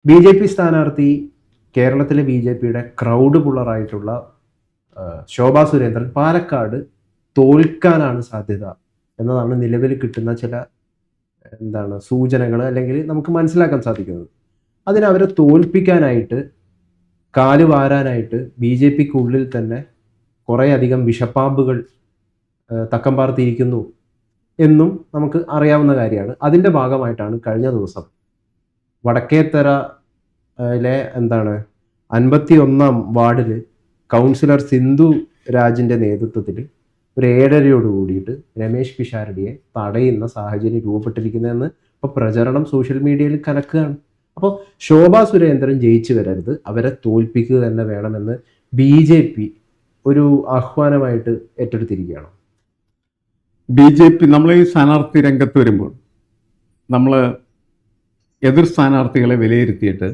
B J P സ്ഥാനാർത്ഥി കേരളത്തിലെ B J പിയുടെ ക്രൗഡ് പുള്ളറായിട്ടുള്ള ശോഭാ സുരേന്ദ്രൻ പാലക്കാട് തോൽക്കാനാണ് സാധ്യത എന്നതാണ് നിലവിൽ കിട്ടുന്ന ചില സൂചനകൾ അല്ലെങ്കിൽ നമുക്ക് മനസ്സിലാക്കാൻ സാധിക്കുന്നത്. അതിന് അവരെ തോൽപ്പിക്കാനായിട്ട് കാല് വാരാനായിട്ട് ബി ജെ പിക്കുള്ളിൽ തന്നെ കുറേയധികം വിഷപ്പാമ്പുകൾ തക്കം പാർത്തിയിരിക്കുന്നു എന്നും നമുക്ക് അറിയാവുന്ന കാര്യമാണ്. അതിൻ്റെ ഭാഗമായിട്ടാണ് കഴിഞ്ഞ ദിവസം വടക്കേത്തറയിലെ 51 വാർഡിൽ കൗൺസിലർ സിന്ധു രാജിൻ്റെ നേതൃത്വത്തിൽ ഒരു 7:30 കൂടിയിട്ട് രമേശ് പിഷാരടിയെ തടയുന്ന സാഹചര്യം രൂപപ്പെട്ടിരിക്കുന്നതെന്ന് ഇപ്പോൾ പ്രചരണം സോഷ്യൽ മീഡിയയിൽ കലക്കുകയാണ്. അപ്പോൾ ശോഭാ സുരേന്ദ്രൻ ജയിച്ചു വരരുത്, അവരെ തോൽപ്പിക്കുക തന്നെ വേണമെന്ന് ബി ജെ പി ഒരു ആഹ്വാനമായിട്ട് ഏറ്റെടുത്തിരിക്കുകയാണ്. ബി ജെ പി നമ്മൾ ഈ സ്ഥാനാർത്ഥി രംഗത്ത് വരുമ്പോൾ നമ്മൾ എതിർ സ്ഥാനാർത്ഥികളെ വിലയിരുത്തിയിട്ട്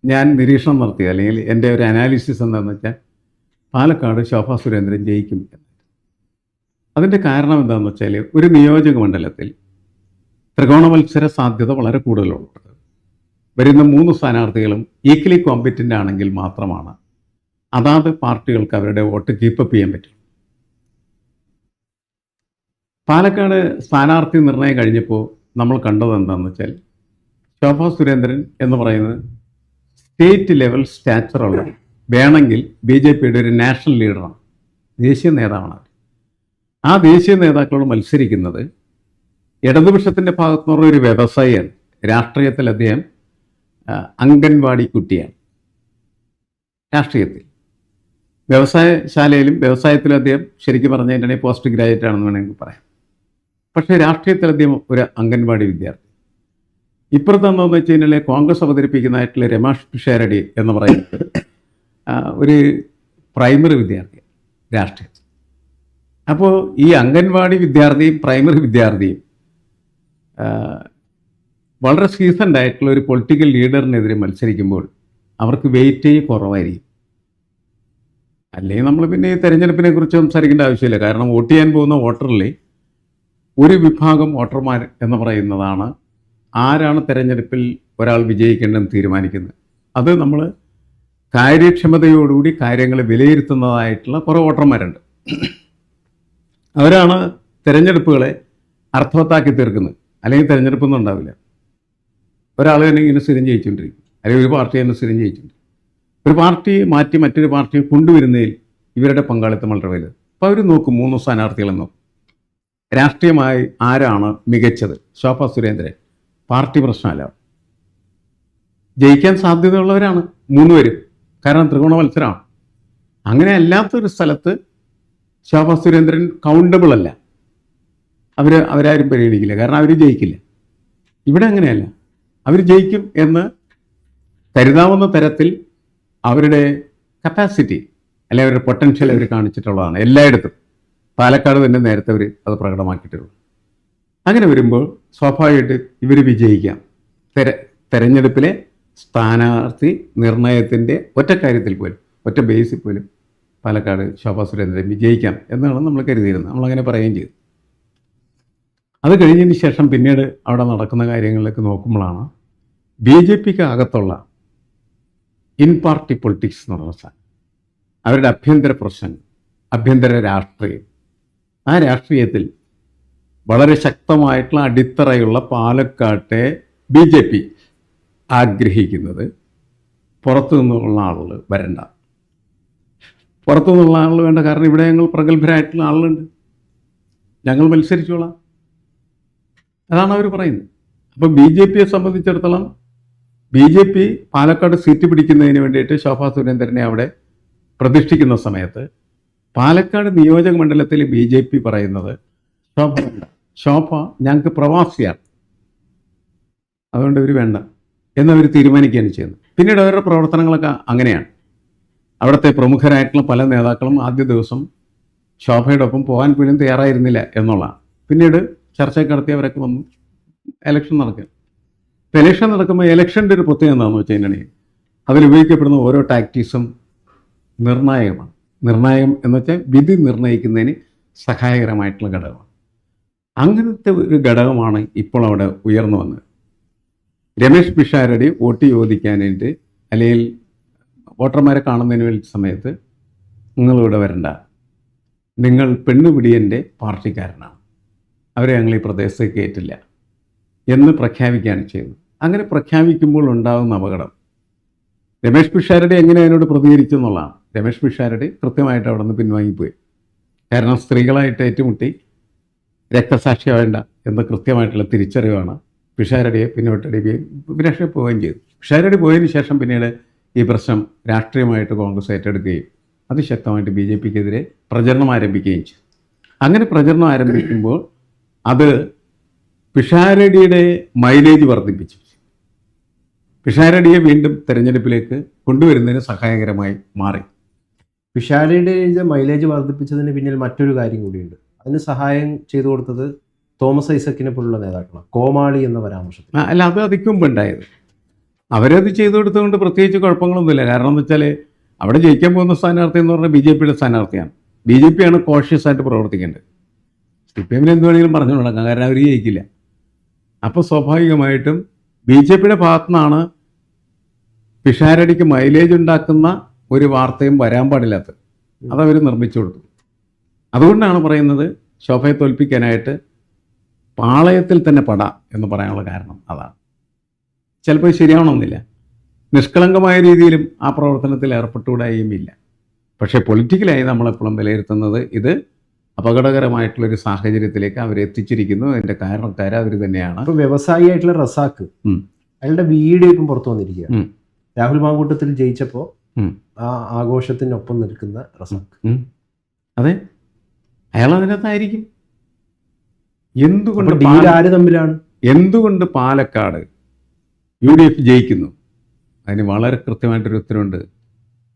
ഞാൻ നിരീക്ഷണം നടത്തി, അല്ലെങ്കിൽ എൻ്റെ ഒരു അനാലിസിസ് എന്താണെന്ന് വെച്ചാൽ പാലക്കാട് ശോഭാ സുരേന്ദ്രൻ ജയിക്കും. അതിൻ്റെ കാരണം എന്താണെന്ന് വെച്ചാൽ ഒരു നിയോജക മണ്ഡലത്തിൽ ത്രികോണ മത്സര സാധ്യത വളരെ കൂടുതലുണ്ട്. വരുന്ന 3 സ്ഥാനാർത്ഥികളും ഈക്വലി കോമ്പറ്റൻ്റ് ആണെങ്കിൽ മാത്രമാണ് അതാത് പാർട്ടികൾക്ക് അവരുടെ വോട്ട് കീപ്പപ്പ് ചെയ്യാൻ പറ്റും. പാലക്കാട് സ്ഥാനാർത്ഥി നിർണയം കഴിഞ്ഞപ്പോൾ നമ്മൾ കണ്ടത് എന്താണെന്ന് വെച്ചാൽ ശോഭാ സുരേന്ദ്രൻ എന്ന് പറയുന്നത് സ്റ്റേറ്റ് ലെവൽ സ്റ്റാച്ചറുള്ള, വേണമെങ്കിൽ ബി ജെ പിയുടെ ഒരു നാഷണൽ ലീഡറാണ്, ദേശീയ നേതാവാണ്. ആ ദേശീയ നേതാക്കളോട് മത്സരിക്കുന്നത് ഇടതുപക്ഷത്തിൻ്റെ ഭാഗത്തുനിന്നുള്ള ഒരു വ്യവസായിയാണ്. രാഷ്ട്രീയത്തിൽ അദ്ദേഹം അംഗൻവാടി കുട്ടിയാണ്. രാഷ്ട്രീയത്തിൽ വ്യവസായശാലയിലും വ്യവസായത്തിലും അദ്ദേഹം ശരിക്കും പറഞ്ഞു കഴിഞ്ഞാൽ പോസ്റ്റ് ഗ്രാജുവേറ്റ് ആണെന്ന് വേണമെങ്കിൽ പറയാം. പക്ഷേ രാഷ്ട്രീയത്തിൽ അദ്ദേഹം ഒരു അംഗൻവാടി വിദ്യാർത്ഥി. ഇപ്പുറത്തെന്താണെന്ന് വെച്ച് കഴിഞ്ഞാൽ കോൺഗ്രസ് അവതരിപ്പിക്കുന്നതായിട്ടുള്ള രമേശ് പിഷാരടി എന്ന് പറയുന്നത് ഒരു പ്രൈമറി വിദ്യാർത്ഥി രാഷ്ട്രീയത്തിൽ. അപ്പോൾ ഈ അംഗൻവാടി വിദ്യാർത്ഥിയും പ്രൈമറി വിദ്യാർത്ഥിയും വളരെ സീസൺഡ് ആയിട്ടുള്ള ഒരു പൊളിറ്റിക്കൽ ലീഡറിനെതിരെ മത്സരിക്കുമ്പോൾ അവർക്ക് വെയിറ്റ് കുറവായിരിക്കും. അല്ലെങ്കിൽ നമ്മൾ പിന്നെ ഈ തെരഞ്ഞെടുപ്പിനെ കുറിച്ച് സംസാരിക്കേണ്ട ആവശ്യമില്ല. കാരണം വോട്ട് ചെയ്യാൻ പോകുന്ന വോട്ടറിൽ ഒരു വിഭാഗം വോട്ടർമാർ എന്ന് പറയുന്നതാണ് ആരാണ് തെരഞ്ഞെടുപ്പിൽ ഒരാൾ വിജയിക്കേണ്ടതെന്ന് തീരുമാനിക്കുന്നത്. അത് നമ്മൾ കാര്യക്ഷമതയോടുകൂടി കാര്യങ്ങൾ വിലയിരുത്തുന്നതായിട്ടുള്ള കുറേ വോട്ടർമാരുണ്ട്. അവരാണ് തെരഞ്ഞെടുപ്പുകളെ അർത്ഥവത്താക്കി തീർക്കുന്നത്. അല്ലെങ്കിൽ തെരഞ്ഞെടുപ്പൊന്നും ഉണ്ടാവില്ല. ഒരാൾ തന്നെ ഇങ്ങനെ സ്ഥിരം ജയിച്ചുകൊണ്ടിരിക്കും, അല്ലെങ്കിൽ ഒരു പാർട്ടി തന്നെ സ്ഥിരം ജയിച്ചുകൊണ്ടിരിക്കും. ഒരു പാർട്ടി മാറ്റി മറ്റൊരു പാർട്ടിയെ കൊണ്ടുവരുന്നതിൽ ഇവരുടെ പങ്കാളിത്തം വളരെ വലുത്. അപ്പോൾ അവർ നോക്കും 3 സ്ഥാനാർത്ഥികളെ നോക്കും. രാഷ്ട്രീയമായി ആരാണ് മികച്ചത്? ശോഭാ സുരേന്ദ്രൻ. പാർട്ടി പ്രശ്നമല്ല, ജയിക്കാൻ സാധ്യതയുള്ളവരാണ് 3 പേരും. കാരണം ത്രികോണ മത്സരമാണ്. അങ്ങനെ അല്ലാത്തൊരു സ്ഥലത്ത് ശോഭാ സുരേന്ദ്രൻ കൗണ്ടബിൾ അല്ല. അവരാരും പരിഗണിക്കില്ല, കാരണം അവർ ജയിക്കില്ല. ഇവിടെ അങ്ങനെയല്ല, അവർ ജയിക്കും എന്ന് കരുതാവുന്ന തരത്തിൽ അവരുടെ കപ്പാസിറ്റി അല്ലെങ്കിൽ അവരുടെ പൊട്ടൻഷ്യൽ അവർ കാണിച്ചിട്ടുള്ളതാണ് എല്ലായിടത്തും. പാലക്കാട് തന്നെ നേരത്തെ അവർ അത് പ്രകടമാക്കിയിട്ടുള്ളൂ. അങ്ങനെ വരുമ്പോൾ സ്വാഭാവികമായിട്ട് ഇവർ വിജയിക്കാം. തെരഞ്ഞെടുപ്പിലെ സ്ഥാനാർത്ഥി നിർണയത്തിൻ്റെ ഒറ്റ കാര്യത്തിൽ പോലും, ഒറ്റ ബേസിൽ പോലും പാലക്കാട് ശോഭാ സുരേന്ദ്രൻ വിജയിക്കാം എന്നാണ് നമ്മൾ കരുതിയിരുന്നത്. നമ്മളങ്ങനെ പറയുകയും ചെയ്തു. അത് കഴിഞ്ഞതിന് ശേഷം പിന്നീട് അവിടെ നടക്കുന്ന കാര്യങ്ങളിലേക്ക് നോക്കുമ്പോഴാണ് ബി ജെ പിക്ക് അകത്തുള്ള ഇൻ പാർട്ടി പൊളിറ്റിക്സ് എന്ന് പറഞ്ഞ സാധനം, അവരുടെ ആഭ്യന്തര പ്രശ്നം, ആഭ്യന്തര രാഷ്ട്രീയം. ആ രാഷ്ട്രീയത്തിൽ വളരെ ശക്തമായിട്ടുള്ള അടിത്തറയുള്ള പാലക്കാട്ടെ ബി ജെ പി ആഗ്രഹിക്കുന്നത് പുറത്തു നിന്നുള്ള ആളുകൾ വരണ്ട. പുറത്തു നിന്നുള്ള ആളുകൾ വേണ്ട, കാരണം ഇവിടെ ഞങ്ങൾ പ്രഗത്ഭരായിട്ടുള്ള ആളുകളുണ്ട്, ഞങ്ങൾ മത്സരിച്ചോളാം. അതാണ് അവർ പറയുന്നത്. അപ്പോൾ ബി ജെ പിയെ സംബന്ധിച്ചിടത്തോളം B J P Palakkad seat പിടിക്കുന്നതിന് വേണ്ടിയിട്ട് ശോഭാ സുരേന്ദ്രനെ അവിടെ പ്രതിഷ്ഠിക്കുന്ന സമയത്ത് പാലക്കാട് നിയോജക മണ്ഡലത്തിൽ ബി ജെ പി പറയുന്നത് ശോഭ ഞങ്ങൾക്ക് പ്രവാസിയാണ്, അതുകൊണ്ട് ഇവർ വേണ്ട എന്നവർ തീരുമാനിക്കുകയാണ് ചെയ്യുന്നത്. പിന്നീട് അവരുടെ പ്രവർത്തനങ്ങളൊക്കെ അങ്ങനെയാണ്. അവിടുത്തെ പ്രമുഖരായിട്ടുള്ള പല നേതാക്കളും ആദ്യ ദിവസം ശോഭയുടെ ഒപ്പം പോകാൻ പോലും തയ്യാറായിരുന്നില്ല എന്നുള്ളതാണ്. പിന്നീട് ചർച്ചയൊക്കെ നടത്തി അവരൊക്കെ വന്നു. ഇലക്ഷൻ നടക്കുക. ഇപ്പോൾ ഇലക്ഷൻ നടക്കുമ്പോൾ ഇലക്ഷൻ്റെ ഒരു പ്രത്യേകത എന്താണെന്ന് വെച്ച് കഴിഞ്ഞാൽ അതിലുപയോഗിക്കപ്പെടുന്ന ഓരോ ടാക്ടീക്സും നിർണായകമാണ്. നിർണായകം എന്ന് വെച്ചാൽ വിധി നിർണ്ണയിക്കുന്നതിന് സഹായകരമായിട്ടുള്ള ഘടകമാണ്. അങ്ങനത്തെ ഒരു ഘടകമാണ് ഇപ്പോൾ അവിടെ ഉയർന്നു വന്നത്. രമേശ് പിഷാരടി വോട്ട് ചോദിക്കാനായിട്ട് അല്ലെങ്കിൽ വോട്ടർമാരെ കാണുന്നതിന് വേണ്ടി സമയത്ത് നിങ്ങളിവിടെ വരണ്ട, നിങ്ങൾ പെണ്ണുപിടിയൻ്റെ പാർട്ടിക്കാരനാണ്, അവരെ ഞങ്ങൾ ഈ പ്രദേശത്തേക്ക് കയറ്റില്ല എന്ന് പ്രഖ്യാപിക്കുകയാണ് ചെയ്തത്. അങ്ങനെ പ്രഖ്യാപിക്കുമ്പോൾ ഉണ്ടാകുന്ന അപകടം രമേശ് പിഷാരടി എങ്ങനെ അതിനോട് പ്രതികരിച്ചു എന്നുള്ളതാണ്. രമേശ് പിഷാരടി കൃത്യമായിട്ട് അവിടെ നിന്ന് പിൻവാങ്ങിപ്പോയി. കാരണം സ്ത്രീകളായിട്ട് ഏറ്റുമുട്ടി രക്തസാക്ഷിയാവേണ്ട എന്ന കൃത്യമായിട്ടുള്ള തിരിച്ചറിവാണ് പിഷാരടിയെ പിന്നോട്ടടിക്കുകയും രക്ഷപ്പെടുകയും ചെയ്തു. പിഷാരടി പോയതിന് ശേഷം പിന്നീട് ഈ പ്രശ്നം രാഷ്ട്രീയമായിട്ട് കോൺഗ്രസ് ഏറ്റെടുക്കുകയും അതിശക്തമായിട്ട് BJPക്കെതിരെ പ്രചരണം ആരംഭിക്കുകയും ചെയ്തു. അങ്ങനെ പ്രചരണം ആരംഭിക്കുമ്പോൾ അത് പിഷാരടിയുടെ മൈലേജ് വർദ്ധിപ്പിച്ചു. പിഷാരടിയെ വീണ്ടും തെരഞ്ഞെടുപ്പിലേക്ക് കൊണ്ടുവരുന്നതിന് സഹായകരമായി മാറി. പിഷാരടിയുടെ മൈലേജ് വർദ്ധിപ്പിച്ചതിന് പിന്നിൽ മറ്റൊരു കാര്യം കൂടിയുണ്ട്. അതിന് സഹായം ചെയ്തു കൊടുത്തത് തോമസ് ഐസക്കിനെ പോലുള്ള നേതാക്കളാണ്. കോമാളി എന്ന പരാമർശത്തിൽ അല്ല, അത് അതിക്കും മുമ്പ് ഉണ്ടായത്. അവരത് ചെയ്തു കൊടുത്തുകൊണ്ട് പ്രത്യേകിച്ച് കുഴപ്പങ്ങളൊന്നുമില്ല. കാരണം എന്ന് വെച്ചാൽ അവിടെ ജയിക്കാൻ പോകുന്ന സ്ഥാനാർത്ഥി എന്ന് പറഞ്ഞാൽ BJPയുടെ സ്ഥാനാർത്ഥിയാണ്. BJP ആണ് കോഷ്യസ് ആയിട്ട് പ്രവർത്തിക്കേണ്ടത്. CPM എന്ത് വേണമെങ്കിലും പറഞ്ഞു നടക്കാം, കാരണം അവർ ജയിക്കില്ല. അപ്പോൾ സ്വാഭാവികമായിട്ടും BJPയുടെ ഭാഗത്തു നിന്നാണ് പിഷാരടിക്ക് മൈലേജ് ഉണ്ടാക്കുന്ന ഒരു വാർത്തയും വരാൻ പാടില്ലാത്തത്. അതവർ നിർമ്മിച്ചു കൊടുത്തു. അതുകൊണ്ടാണ് പറയുന്നത് ശോഭയെ തോൽപ്പിക്കാനായിട്ട് പാളയത്തിൽ തന്നെ പട എന്ന് പറയാനുള്ള കാരണം അതാണ്. ചിലപ്പോൾ ശരിയാവണമെന്നില്ല, നിഷ്കളങ്കമായ രീതിയിലും ആ പ്രവർത്തനത്തിൽ ഏർപ്പെട്ടുകൂടായുമില്ല. പക്ഷേ പൊളിറ്റിക്കലായി നമ്മളെപ്പോഴും വിലയിരുത്തുന്നത് ഇത് അപകടകരമായിട്ടുള്ളൊരു സാഹചര്യത്തിലേക്ക് അവരെത്തിച്ചിരിക്കുന്നു. അതിൻ്റെ കാരണക്കാർ അവർ തന്നെയാണ്. ഇപ്പോൾ വ്യവസായിയായിട്ടുള്ള റസാക്ക്, അയാളുടെ വീഡിയോ ഇപ്പം പുറത്തു വന്നിരിക്കുക. രാഹുൽ മാങ്കൂട്ടത്തിൽ ജയിച്ചപ്പോൾ ആ ആഘോഷത്തിനൊപ്പം നിൽക്കുന്ന റസാക്ക്. അതെ, അയാൾ അതിനകത്തായിരിക്കും. എന്തുകൊണ്ട് ആര് തമ്മിലാണ്? എന്തുകൊണ്ട് പാലക്കാട് UDF ജയിക്കുന്നു? അതിന് വളരെ കൃത്യമായിട്ടൊരു ഉത്തരവുണ്ട്.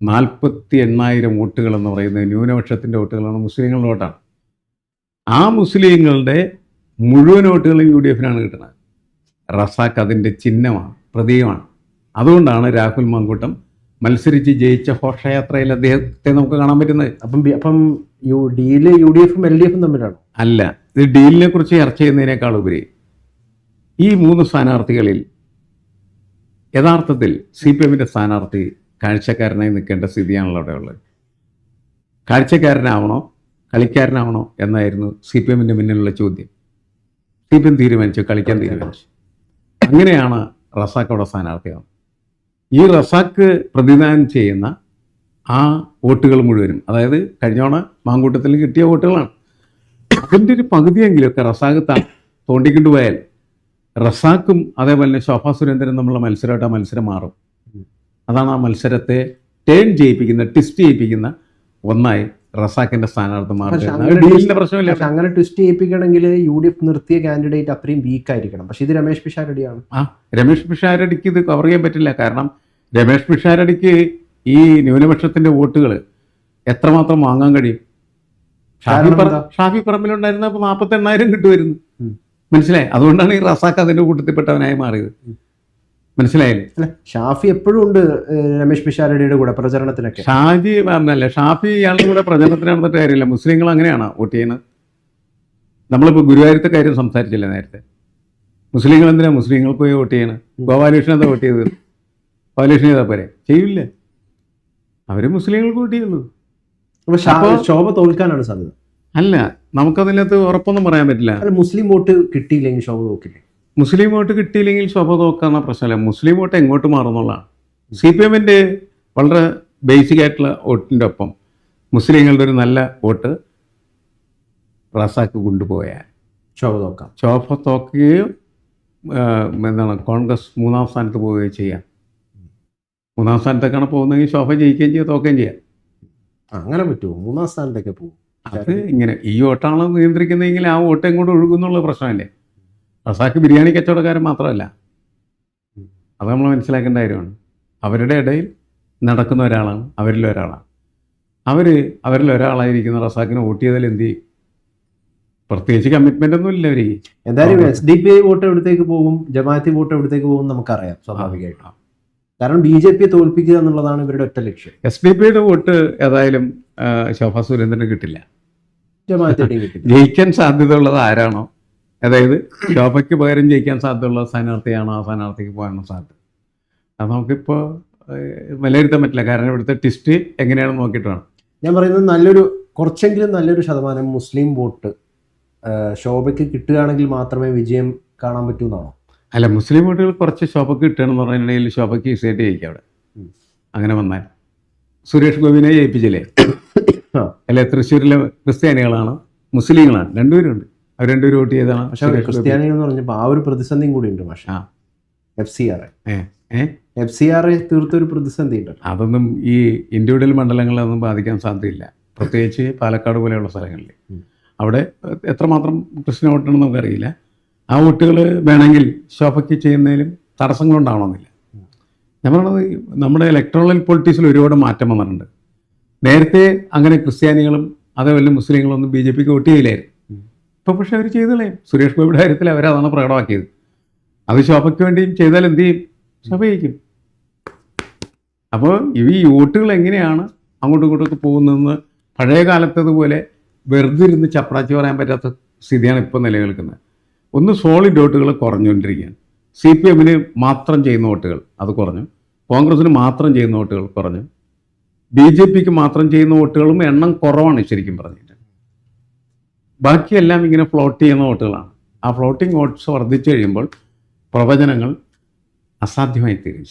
48,000 വോട്ടുകൾ എന്ന് പറയുന്നത് ന്യൂനപക്ഷത്തിൻ്റെ വോട്ടുകളാണ്, മുസ്ലിങ്ങളുടെ വോട്ടാണ്. ആ മുസ്ലിങ്ങളുടെ മുഴുവൻ വോട്ടുകളും UDFനാണ് കിട്ടുന്നത്. റസാക്ക് അതിൻ്റെ ചിഹ്നമാണ്, പ്രതീകമാണ്. അതുകൊണ്ടാണ് രാഹുൽ മാങ്കൂട്ടം മത്സരിച്ച് ജയിച്ച ഘോഷയാത്രയിൽ അദ്ദേഹത്തെ നമുക്ക് കാണാൻ പറ്റുന്നത്. അപ്പം ഡീല് UDFും LDFും തമ്മിലാണ്? അല്ല, ഇത് ഡീലിനെ കുറിച്ച് ചർച്ച ചെയ്യുന്നതിനേക്കാൾ ഉപരി ഈ 3 സ്ഥാനാർത്ഥികളിൽ യഥാർത്ഥത്തിൽ CPMൻ്റെ സ്ഥാനാർത്ഥി കാഴ്ചക്കാരനായി നിൽക്കേണ്ട സ്ഥിതിയാണല്ലോ അവിടെ ഉള്ളത്. കാഴ്ചക്കാരനാവണോ കളിക്കാരനാവണോ എന്നായിരുന്നു CPMൻ്റെ മുന്നിലുള്ള ചോദ്യം. CPM തീരുമാനിച്ചു, കളിക്കാൻ തീരുമാനിച്ചു. അങ്ങനെയാണ് റസാക്ക് അവിടെ സ്ഥാനാർത്ഥിയാവുന്നത്. ഈ റസാക്ക് പ്രതിദാനം ചെയ്യുന്ന ആ വോട്ടുകൾ മുഴുവനും, അതായത് കഴിഞ്ഞോണ മാങ്കൂട്ടത്തിൽ കിട്ടിയ വോട്ടുകളാണ്. അതിൻ്റെ ഒരു പകുതിയെങ്കിലുമൊക്കെ റസാക്ക് തോണ്ടിക്കൊണ്ടുപോയാൽ റസാക്കും അതേപോലെ തന്നെ ശോഭാ സുരേന്ദ്രനും തമ്മിലുള്ള മത്സരമായിട്ട് ആ മത്സരം മാറും. അതാണ് ആ മത്സരത്തെ ടേൺ ചെയ്യിപ്പിക്കുന്ന, ട്വിസ്റ്റ് ചെയ്യിപ്പിക്കുന്ന ഒന്നായി റസാക്കിന്റെ സ്ഥാനാർത്ഥി മാറുന്നത്. പ്രശ്നമില്ല. അങ്ങനെ ട്വിസ്റ്റ് ചെയ്യിപ്പിക്കണമെങ്കിൽ UDF നിർത്തിയ കാൻഡിഡേറ്റ് അത്രയും വീക്ക് ആയിരിക്കണം. പക്ഷെ ഇത് രമേശ് പിഷാരടിയാണ്. രമേശ് പിഷാരടിക്ക് ഇത് കവർ ചെയ്യാൻ പറ്റില്ല. കാരണം രമേശ് പിഷാരടിക്ക് ഈ ന്യൂനപക്ഷത്തിന്റെ വോട്ടുകൾ എത്രമാത്രം വാങ്ങാൻ കഴിയും? ഷാഫി പറമ്പിലുണ്ടായിരുന്ന 48,000 കിട്ടുമായിരുന്നു. മനസ്സിലായി? അതുകൊണ്ടാണ് ഈ റസാക്ക് അതിന്റെ കൂട്ടത്തിൽപ്പെട്ടവനായി മാറിയത്. മനസ്സിലായില്ലേ? ഷാഫി എപ്പോഴും ഉണ്ട് രമേശ് പിഷാരടിയുടെ കൂടെ പ്രചരണത്തിനൊക്കെ. ഷാഫി ഇയാളുടെ കൂടെ പ്രചരണത്തിന് നടന്നിട്ട് കാര്യമില്ല. മുസ്ലിങ്ങൾ അങ്ങനെയാണോ വോട്ട് ചെയ്യുന്നത്? നമ്മളിപ്പോൾ ഗുരുവായൂരത്തെ കാര്യം സംസാരിച്ചില്ല നേരത്തെ. മുസ്ലിങ്ങൾ എന്തിനാ മുസ്ലിങ്ങൾക്ക് പോയി വോട്ട് ചെയ്യണം? ഗോപാലകൃഷ്ണൻ എന്താ വോട്ട് ചെയ്തത്? ഗോപാലകൃഷ്ണൻ ചെയ്താൽ പോരെ? ചെയ്യില്ല. അവർ മുസ്ലിങ്ങൾക്ക് വോട്ട് ചെയ്യുള്ളൂ. ശോഭ തോൽക്കാനാണ് സാധ്യത. അല്ല, നമുക്കതിനകത്ത് ഉറപ്പൊന്നും പറയാൻ പറ്റില്ല. മുസ്ലിം വോട്ട് കിട്ടിയില്ലെങ്കിൽ ശോഭ തോക്കില്ലേ? മുസ്ലിം വോട്ട് കിട്ടിയില്ലെങ്കിൽ ശോഭ തോക്കാന്ന പ്രശ്നമല്ല. മുസ്ലിം വോട്ട് എങ്ങോട്ട് മാറുന്നുള്ളതാണ്. CPMൻ്റെ വളരെ ബേസിക് ആയിട്ടുള്ള വോട്ടിൻ്റെ ഒപ്പം മുസ്ലിങ്ങളുടെ ഒരു നല്ല വോട്ട് റസാക്ക് കൊണ്ടുപോയാൽ ശോഭ തോക്കുകയും കോൺഗ്രസ് 3ാം സ്ഥാനത്ത് പോവുകയും ചെയ്യാം. 3ാം സ്ഥാനത്തേക്കാണ് പോകുന്നതെങ്കിൽ ശോഭ ജയിക്കുകയും ചെയ്യുക, തോക്കുകയും ചെയ്യാം. അങ്ങനെ പറ്റുമോ? 3ാം സ്ഥാനത്തേക്ക് പോകും. അത് ഇങ്ങനെ ഈ വോട്ടാണ് നിയന്ത്രിക്കുന്നതെങ്കിൽ ആ വോട്ട് എങ്ങോട്ട് ഒഴുകുന്നുള്ള പ്രശ്നമല്ലേ. റസാക്ക് ബിരിയാണി കച്ചവടക്കാരൻ മാത്രമല്ല, അത് നമ്മൾ മനസ്സിലാക്കേണ്ട കാര്യമാണ്. അവരുടെ ഇടയിൽ നടക്കുന്ന ഒരാളാണ്, അവരിൽ ഒരാളായിരിക്കുന്ന റസാക്കിന് വോട്ട് ചെയ്താൽ എന്ത് ചെയ്യും? പ്രത്യേകിച്ച് കമ്മിറ്റ്മെന്റ് ഒന്നും ഇല്ല അവർക്ക്. എന്തായാലും SDPI വോട്ട് എവിടത്തേക്ക് പോകും, ജമാഅത്തി വോട്ട് എവിടത്തേക്ക് പോകും നമുക്കറിയാം സ്വാഭാവികമായിട്ടും. കാരണം BJPയെ തോൽപ്പിക്കുക എന്നുള്ളതാണ് ഇവരുടെ ഒറ്റ ലക്ഷ്യം. SDPയുടെ വോട്ട് ഏതായാലും ശോഭാ സുരേന്ദ്രന് കിട്ടില്ല. ജമാഅത്തിയുടെയും കിട്ടില്ല. ജയിക്കാൻ സാധ്യതയുള്ളത് ആരാണോ അതായത് ശോഭയ്ക്ക് പകരം ജയിക്കാൻ സാധ്യതയുള്ള സ്ഥാനാർത്ഥിയാണ് ആ സ്ഥാനാർത്ഥിക്ക് പോകാനുള്ള സാധ്യത. അത് നമുക്കിപ്പോൾ വിലയിരുത്താൻ പറ്റില്ല. കാരണം ഇവിടുത്തെ ടിസ്റ്റ് എങ്ങനെയാണെന്ന് നോക്കിയിട്ട് വേണം. ഞാൻ പറയുന്നത് കുറച്ചെങ്കിലും നല്ലൊരു ശതമാനം മുസ്ലിം വോട്ട് ശോഭയ്ക്ക് കിട്ടുകയാണെങ്കിൽ മാത്രമേ വിജയം കാണാൻ പറ്റൂ എന്നാണോ? അല്ല, മുസ്ലിം വോട്ടുകൾ കുറച്ച് ശോഭയ്ക്ക് കിട്ടുകയാണെന്ന് പറഞ്ഞിട്ടുണ്ടെങ്കിൽ ശോഭയ്ക്ക് ഈസിയായിട്ട് ജയിക്കാം അവിടെ. അങ്ങനെ വന്നാൽ സുരേഷ് ഗോപിനെ ജയിപ്പിച്ചില്ലേ? അല്ലെ, തൃശ്ശൂരിലെ ക്രിസ്ത്യാനികളാണ് മുസ്ലിങ്ങളാണ്, രണ്ടുപേരുണ്ട്. അവർ രണ്ടുപേരും വോട്ട് ചെയ്താണ്. പക്ഷേ ക്രിസ്ത്യാനികൾ എന്ന് പറഞ്ഞപ്പോൾ ആ ഒരു പ്രതിസന്ധിയും കൂടി ഉണ്ട്. പക്ഷേ FCR തീർത്തൊരു പ്രതിസന്ധി ഉണ്ട്. അതൊന്നും ഈ ഇൻഡിവിജ്വൽ മണ്ഡലങ്ങളൊന്നും ബാധിക്കാൻ സാധ്യതയില്ല, പ്രത്യേകിച്ച് പാലക്കാട് പോലെയുള്ള സ്ഥലങ്ങളിൽ. അവിടെ എത്രമാത്രം ക്രിസ്ത്യൻ വോട്ടുണ്ടെന്ന് നമുക്കറിയില്ല. ആ വോട്ടുകൾ വേണമെങ്കിൽ ശോഭയ്ക്ക് ചെയ്യുന്നതിലും തടസ്സങ്ങളുണ്ടാവണമെന്നില്ല. ഞാൻ പറയുന്നത് നമ്മുടെ ഇലക്ട്രൽ പൊളിറ്റിക്സിൽ ഒരുപാട് മാറ്റം വന്നിട്ടുണ്ട്. നേരത്തെ അങ്ങനെ ക്രിസ്ത്യാനികളും അതേപോലെ മുസ്ലിങ്ങളൊന്നും BJPക്ക് വോട്ട് ചെയ്യില്ലായിരുന്നു. ഇപ്പോൾ പക്ഷേ അവർ ചെയ്തോളേ. സുരേഷ് ഗോപിയുടെ കാര്യത്തിൽ അവരതാണ് പ്രകടമാക്കിയത്. അത് ശോഭയ്ക്ക് വേണ്ടിയും ചെയ്താൽ എന്ത് ചെയ്യും? ശോഭ ജയിക്കും. അപ്പോൾ ഈ വോട്ടുകൾ എങ്ങനെയാണ് അങ്ങോട്ടും ഇങ്ങോട്ടൊക്കെ പോകുന്നതെന്ന് പഴയ കാലത്തതുപോലെ വെറുതെ ഇരുന്ന് ചപ്പടാച്ചി പറയാൻ പറ്റാത്ത സ്ഥിതിയാണ് ഇപ്പോൾ നിലനിൽക്കുന്നത്. ഒന്ന് സോളിഡ് വോട്ടുകൾ കുറഞ്ഞുകൊണ്ടിരിക്കുകയാണ്. CPMന് മാത്രം ചെയ്യുന്ന വോട്ടുകൾ അത് കുറഞ്ഞു, കോൺഗ്രസിന് മാത്രം ചെയ്യുന്ന വോട്ടുകൾ കുറഞ്ഞു, BJPക്ക് മാത്രം ചെയ്യുന്ന വോട്ടുകളും എണ്ണം കുറവാണ് ശരിക്കും പറഞ്ഞിട്ട്. ബാക്കിയെല്ലാം ഇങ്ങനെ ഫ്ലോട്ട് ചെയ്യുന്ന വോട്ടുകളാണ്. ആ ഫ്ലോട്ടിംഗ് വോട്ട്സ് വർദ്ധിച്ചു കഴിയുമ്പോൾ പ്രവചനങ്ങൾ അസാധ്യമായി തീരും.